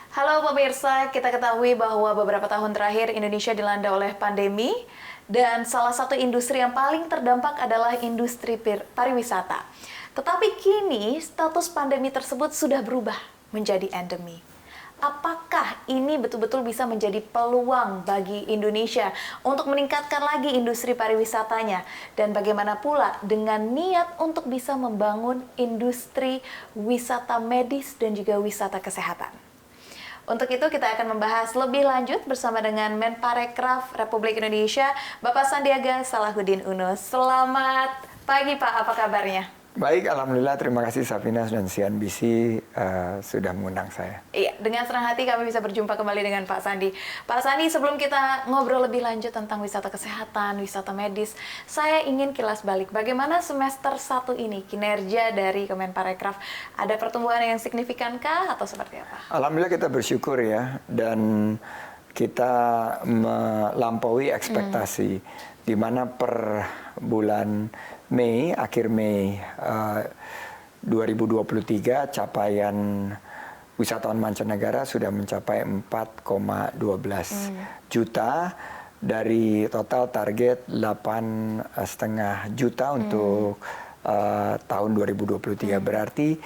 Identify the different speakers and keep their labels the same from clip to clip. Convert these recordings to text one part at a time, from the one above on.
Speaker 1: Halo pemirsa, kita ketahui bahwa beberapa tahun terakhir Indonesia dilanda oleh pandemi dan salah satu industri yang paling terdampak adalah industri pariwisata. Tetapi kini status pandemi tersebut sudah berubah menjadi endemi. Apakah ini betul-betul bisa menjadi peluang bagi Indonesia untuk meningkatkan lagi industri pariwisatanya? Dan bagaimana pula dengan niat untuk bisa membangun industri wisata medis dan juga wisata kesehatan? Untuk itu kita akan membahas lebih lanjut bersama dengan Menparekraf Republik Indonesia, Bapak Sandiaga Salahuddin Uno. Selamat pagi Pak, apa kabarnya?
Speaker 2: Baik, Alhamdulillah. Terima kasih Safinas dan CNBC sudah mengundang saya.
Speaker 1: Iya, dengan senang hati kami bisa berjumpa kembali dengan Pak Sandi. Pak Sandi, sebelum kita ngobrol lebih lanjut tentang wisata kesehatan, wisata medis, saya ingin kilas balik. Bagaimana semester 1 ini kinerja dari Kemenparekraf? Ada pertumbuhan yang signifikankah atau seperti apa?
Speaker 2: Alhamdulillah kita bersyukur ya, dan kita melampaui ekspektasi. Di mana per bulan Mei, akhir Mei 2023, capaian wisatawan mancanegara sudah mencapai 4,12 juta dari total target 8,5 juta untuk tahun 2023. Berarti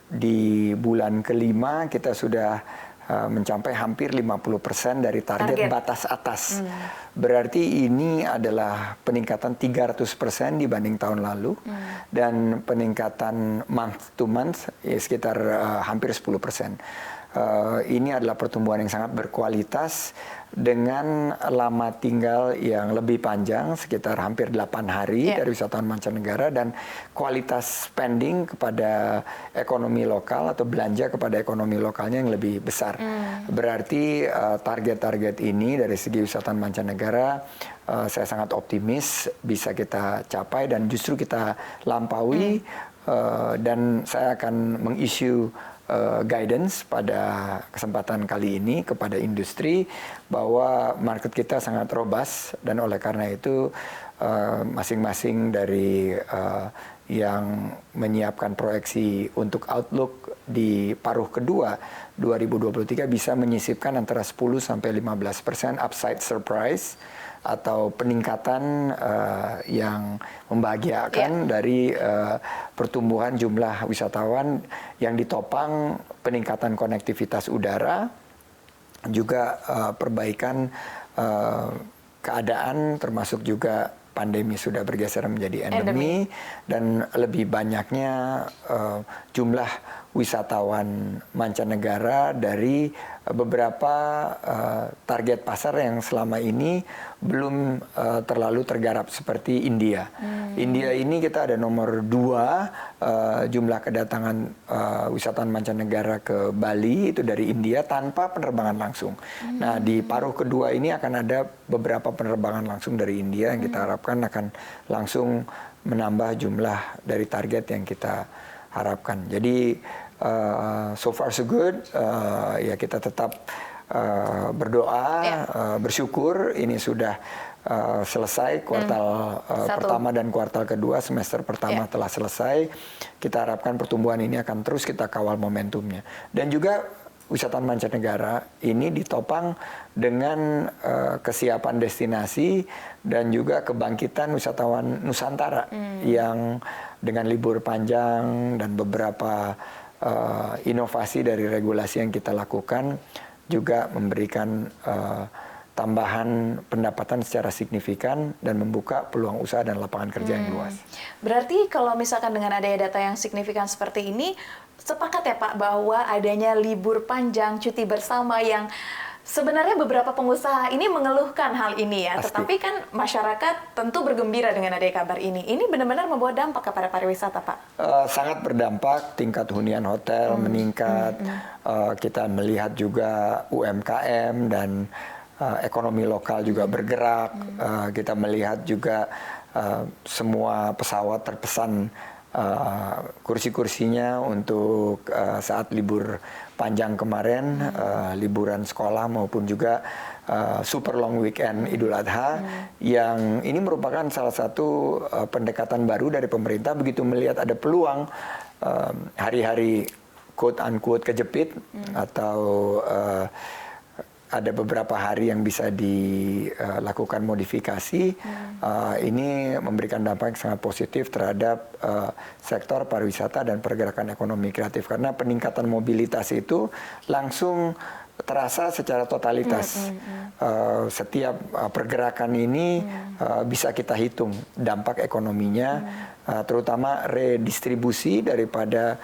Speaker 2: di bulan kelima kita sudah mencapai hampir 50% dari target batas atas. Berarti ini adalah peningkatan 300% dibanding tahun lalu, dan peningkatan month to month ya sekitar hampir 10%. Ini adalah pertumbuhan yang sangat berkualitas dengan lama tinggal yang lebih panjang, sekitar hampir 8 hari dari wisatawan mancanegara, dan kualitas spending kepada ekonomi lokal atau belanja kepada ekonomi lokalnya yang lebih besar. Berarti target-target ini dari segi wisatawan mancanegara saya sangat optimis bisa kita capai dan justru kita lampaui, dan saya akan meng-issue guidance pada kesempatan kali ini kepada industri bahwa market kita sangat robust, dan oleh karena itu masing-masing dari yang menyiapkan proyeksi untuk outlook di paruh kedua 2023 bisa menyisipkan antara 10-15% upside surprise atau peningkatan yang membahagiakan dari pertumbuhan jumlah wisatawan yang ditopang peningkatan konektivitas udara, juga perbaikan keadaan, termasuk juga pandemi sudah bergeser menjadi endemi, dan lebih banyaknya jumlah wisatawan mancanegara dari beberapa target pasar yang selama ini belum terlalu tergarap seperti India. India ini kita ada nomor 2 jumlah kedatangan wisatawan mancanegara ke Bali itu dari India tanpa penerbangan langsung. Nah, di paruh kedua ini akan ada beberapa penerbangan langsung dari India yang kita harapkan akan langsung menambah jumlah dari target yang kita harapkan. Jadi so far so good, ya kita tetap berdoa, bersyukur ini sudah selesai kuartal pertama dan kuartal kedua, semester pertama telah selesai. Kita harapkan pertumbuhan ini akan terus kita kawal momentumnya. Dan juga wisatawan mancanegara ini ditopang dengan kesiapan destinasi dan juga kebangkitan wisatawan Nusantara yang dengan libur panjang dan beberapa inovasi dari regulasi yang kita lakukan juga memberikan tambahan pendapatan secara signifikan dan membuka peluang usaha dan lapangan kerja yang luas.
Speaker 1: Berarti kalau misalkan dengan adanya data yang signifikan seperti ini, sepakat ya Pak bahwa adanya libur panjang, cuti bersama yang sebenarnya beberapa pengusaha ini mengeluhkan hal ini ya, tetapi kan masyarakat tentu bergembira dengan adanya kabar ini. Ini benar-benar membawa dampak kepada pariwisata, Pak?
Speaker 2: Sangat berdampak, tingkat hunian hotel meningkat, kita melihat juga UMKM dan ekonomi lokal juga bergerak, kita melihat juga semua pesawat terpesan kursi-kursinya untuk saat libur panjang kemarin, liburan sekolah maupun juga super long weekend Idul Adha, yang ini merupakan salah satu pendekatan baru dari pemerintah begitu melihat ada peluang hari-hari quote unquote kejepit atau ada beberapa hari yang bisa dilakukan modifikasi, ini memberikan dampak yang sangat positif terhadap sektor pariwisata dan pergerakan ekonomi kreatif. Karena peningkatan mobilitas itu langsung terasa secara totalitas. Setiap pergerakan ini bisa kita hitung dampak ekonominya, terutama redistribusi daripada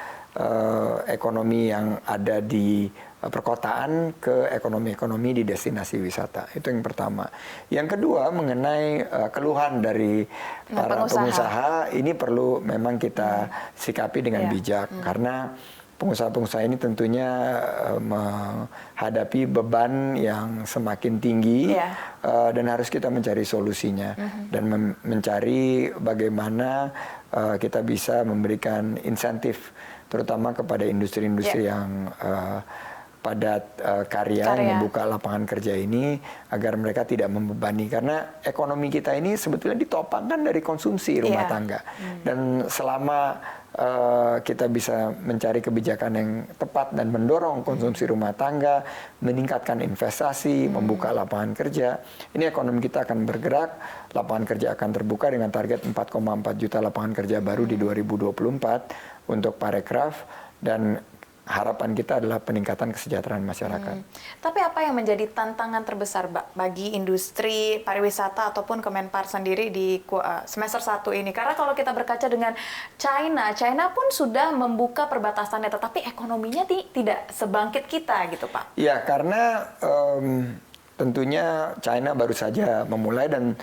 Speaker 2: ekonomi yang ada di perkotaan ke ekonomi-ekonomi di destinasi wisata. Itu yang pertama. Yang kedua mengenai keluhan dari para pengusaha, ini perlu memang kita sikapi dengan bijak karena pengusaha-pengusaha ini tentunya menghadapi beban yang semakin tinggi dan harus kita mencari solusinya dan mencari bagaimana kita bisa memberikan insentif terutama kepada industri-industri yang padat karya yang membuka lapangan kerja ini agar mereka tidak membebani, karena ekonomi kita ini sebetulnya ditopangkan dari konsumsi rumah tangga dan selama kita bisa mencari kebijakan yang tepat dan mendorong konsumsi rumah tangga, meningkatkan investasi, membuka lapangan kerja, ini ekonomi kita akan bergerak, lapangan kerja akan terbuka dengan target 4,4 juta lapangan kerja baru di 2024 untuk Parekraf, dan harapan kita adalah peningkatan kesejahteraan masyarakat.
Speaker 1: Tapi apa yang menjadi tantangan terbesar bagi industri pariwisata ataupun Kemenpar sendiri di semester 1 ini? Karena kalau kita berkaca dengan China pun sudah membuka perbatasannya, tetapi ekonominya tidak sebangkit kita gitu Pak.
Speaker 2: Ya, karena tentunya China baru saja memulai dan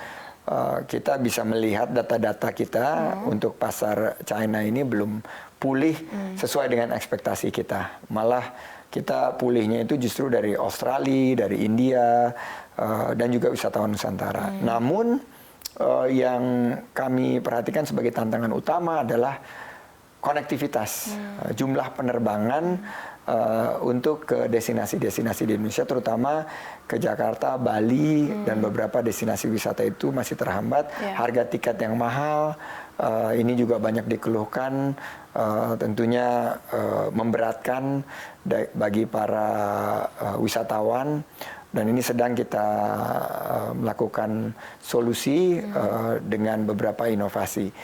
Speaker 2: kita bisa melihat data-data kita untuk pasar China ini belum pulih sesuai dengan ekspektasi kita. Malah kita pulihnya itu justru dari Australia, dari India, dan juga wisatawan Nusantara. Namun yang kami perhatikan sebagai tantangan utama adalah konektivitas, jumlah penerbangan untuk ke destinasi-destinasi di Indonesia, terutama ke Jakarta, Bali, dan beberapa destinasi wisata itu masih terhambat. Harga tiket yang mahal, ini juga banyak dikeluhkan, tentunya memberatkan bagi para wisatawan, dan ini sedang kita melakukan solusi dengan beberapa inovasi.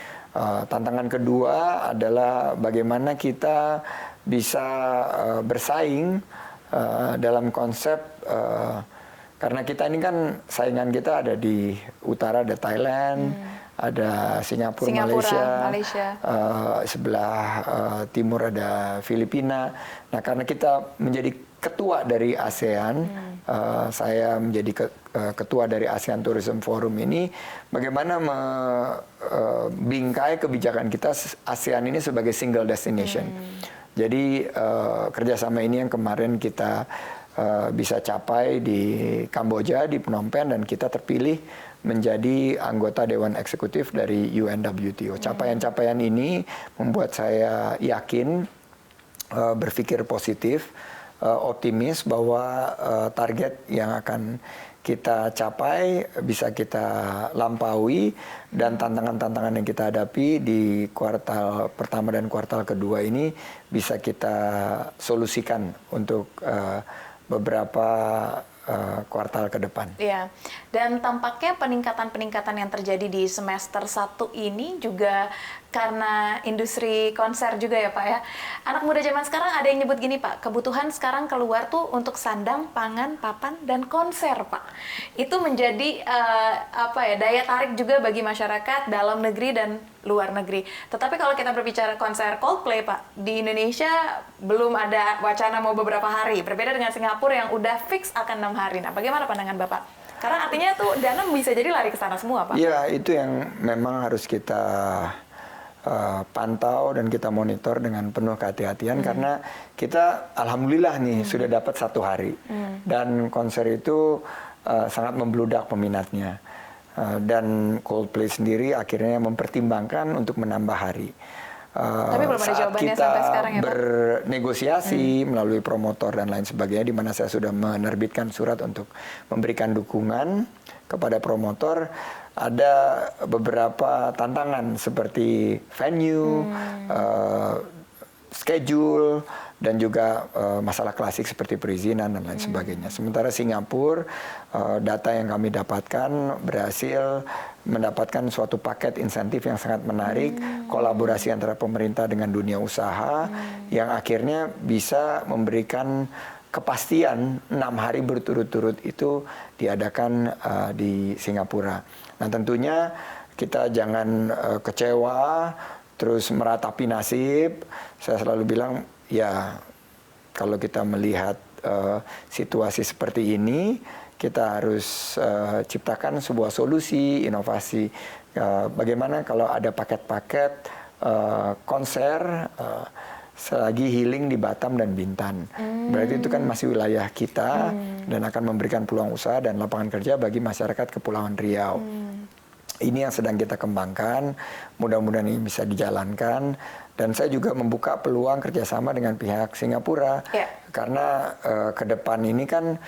Speaker 2: Tantangan kedua adalah bagaimana kita bisa bersaing dalam konsep, karena kita ini kan saingan kita ada di utara, ada Thailand, ada Singapura, Malaysia. Sebelah timur ada Filipina. Nah, karena kita menjadi ketua dari ASEAN, saya menjadi ketua dari ASEAN Tourism Forum ini, bagaimana membingkai kebijakan kita ASEAN ini sebagai single destination. Jadi kerjasama ini yang kemarin kita bisa capai di Kamboja, di Phnom Penh, dan kita terpilih menjadi anggota Dewan Eksekutif dari UNWTO. Capaian-capaian ini membuat saya yakin, berpikir positif, optimis bahwa target yang akan kita capai bisa kita lampaui, dan tantangan-tantangan yang kita hadapi di kuartal pertama dan kuartal kedua ini bisa kita solusikan untuk beberapa kuartal ke depan.
Speaker 1: Iya, dan tampaknya peningkatan-peningkatan yang terjadi di semester 1 ini juga karena industri konser juga ya Pak ya. Anak muda zaman sekarang ada yang nyebut gini Pak, kebutuhan sekarang keluar tuh untuk sandang, pangan, papan, dan konser Pak. Itu menjadi daya tarik juga bagi masyarakat dalam negeri dan luar negeri. Tetapi kalau kita berbicara konser Coldplay Pak, di Indonesia belum ada wacana mau beberapa hari. Berbeda dengan Singapura yang udah fix akan 6 hari. Nah, bagaimana pandangan Bapak? Karena artinya tuh dana bisa jadi lari ke sana semua Pak.
Speaker 2: Iya, itu yang memang harus kita pantau dan kita monitor dengan penuh kehati-hatian, karena kita alhamdulillah nih sudah dapat 1 hari dan konser itu sangat membludak peminatnya, dan Coldplay sendiri akhirnya mempertimbangkan untuk menambah hari.
Speaker 1: Tapi belum ada jawabannya
Speaker 2: kita
Speaker 1: sampai sekarang ya Pak?
Speaker 2: Bernegosiasi melalui promotor dan lain sebagainya, di mana saya sudah menerbitkan surat untuk memberikan dukungan kepada promotor. Ada beberapa tantangan seperti venue, schedule dan juga masalah klasik seperti perizinan dan lain sebagainya. Sementara Singapura, data yang kami dapatkan berhasil mendapatkan suatu paket insentif yang sangat menarik, kolaborasi antara pemerintah dengan dunia usaha, yang akhirnya bisa memberikan kepastian 6 hari berturut-turut itu diadakan di Singapura. Nah tentunya kita jangan kecewa, terus meratapi nasib. Saya selalu bilang, ya kalau kita melihat situasi seperti ini, kita harus ciptakan sebuah solusi, inovasi. Bagaimana kalau ada paket-paket konser selagi healing di Batam dan Bintan. Berarti itu kan masih wilayah kita dan akan memberikan peluang usaha dan lapangan kerja bagi masyarakat Kepulauan Riau. Ini yang sedang kita kembangkan, mudah-mudahan ini bisa dijalankan. Dan saya juga membuka peluang kerjasama dengan pihak Singapura. Karena ke depan ini kan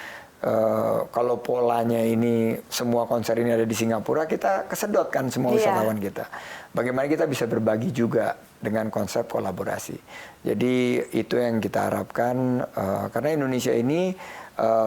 Speaker 2: kalau polanya ini semua konser ini ada di Singapura, kita kesedotkan semua wisatawan kita. Bagaimana kita bisa berbagi juga dengan konsep kolaborasi. Jadi itu yang kita harapkan, karena Indonesia ini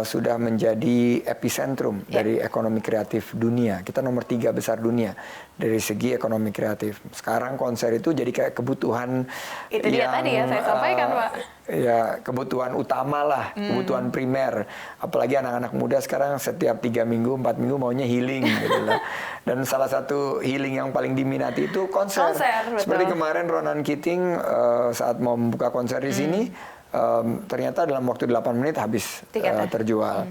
Speaker 2: sudah menjadi epicentrum dari ekonomi kreatif dunia. Kita nomor 3 besar dunia dari segi ekonomi kreatif. Sekarang konser itu jadi kayak kebutuhan
Speaker 1: itu dia tadi ya saya sampaikan, Pak.
Speaker 2: Ya, kebutuhan utama lah, kebutuhan primer. Apalagi anak-anak muda sekarang setiap 3 minggu, 4 minggu maunya healing gitu lah. Dan salah satu healing yang paling diminati itu konser. Seperti kemarin Ronan Keating saat mau membuka konser di sini, ternyata dalam waktu 8 menit habis terjual.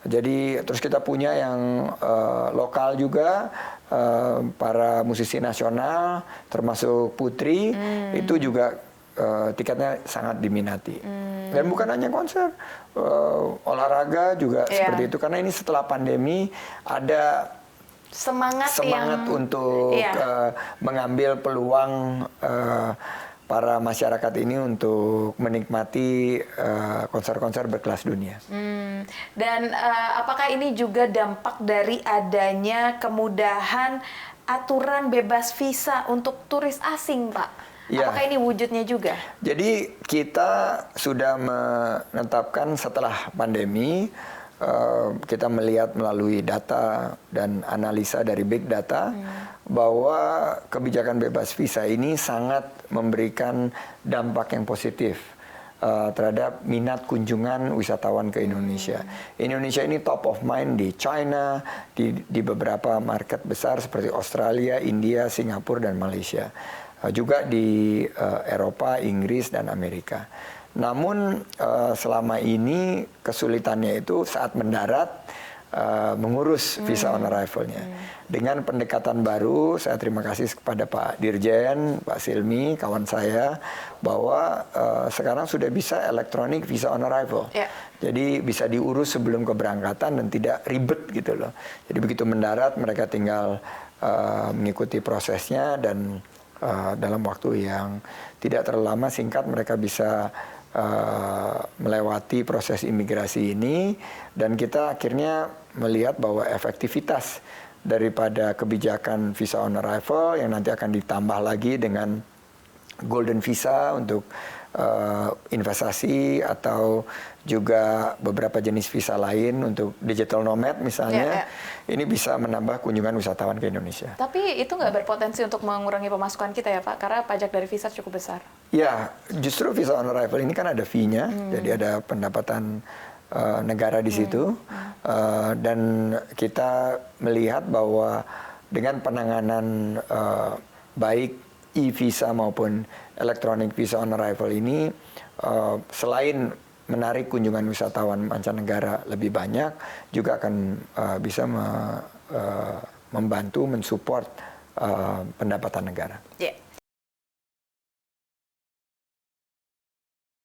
Speaker 2: Jadi terus kita punya yang lokal juga, para musisi nasional termasuk Putri, itu juga tiketnya sangat diminati. Dan bukan hanya konser, olahraga juga seperti itu. Karena ini setelah pandemi ada semangat untuk mengambil peluang para masyarakat ini untuk menikmati konser-konser berkelas dunia.
Speaker 1: Dan apakah ini juga dampak dari adanya kemudahan aturan bebas visa untuk turis asing, Pak? Apakah ini wujudnya juga?
Speaker 2: Jadi kita sudah menetapkan setelah pandemi, kita melihat melalui data dan analisa dari big data bahwa kebijakan bebas visa ini sangat memberikan dampak yang positif terhadap minat kunjungan wisatawan ke Indonesia. Indonesia ini top of mind di China, di beberapa market besar seperti Australia, India, Singapura, dan Malaysia. Juga di Eropa, Inggris, dan Amerika. Namun selama ini kesulitannya itu saat mendarat mengurus visa on arrival-nya. Dengan pendekatan baru, saya terima kasih kepada Pak Dirjen, Pak Silmi, kawan saya, bahwa sekarang sudah bisa elektronik visa on arrival. Jadi bisa diurus sebelum keberangkatan dan tidak ribet gitu loh. Jadi begitu mendarat mereka tinggal mengikuti prosesnya dan dalam waktu yang tidak terlalu lama, singkat, mereka bisa melewati proses imigrasi ini, dan kita akhirnya melihat bahwa efektivitas daripada kebijakan visa on arrival yang nanti akan ditambah lagi dengan golden visa untuk investasi atau juga beberapa jenis visa lain untuk digital nomad misalnya, ini bisa menambah kunjungan wisatawan ke Indonesia.
Speaker 1: Tapi itu nggak berpotensi untuk mengurangi pemasukan kita ya Pak, karena pajak dari visa cukup besar.
Speaker 2: Ya, justru visa on arrival ini kan ada fee-nya, jadi ada pendapatan negara di situ, dan kita melihat bahwa dengan penanganan baik e-visa maupun electronic visa on arrival ini, selain menarik kunjungan wisatawan mancanegara lebih banyak, juga akan bisa membantu mensupport pendapatan negara.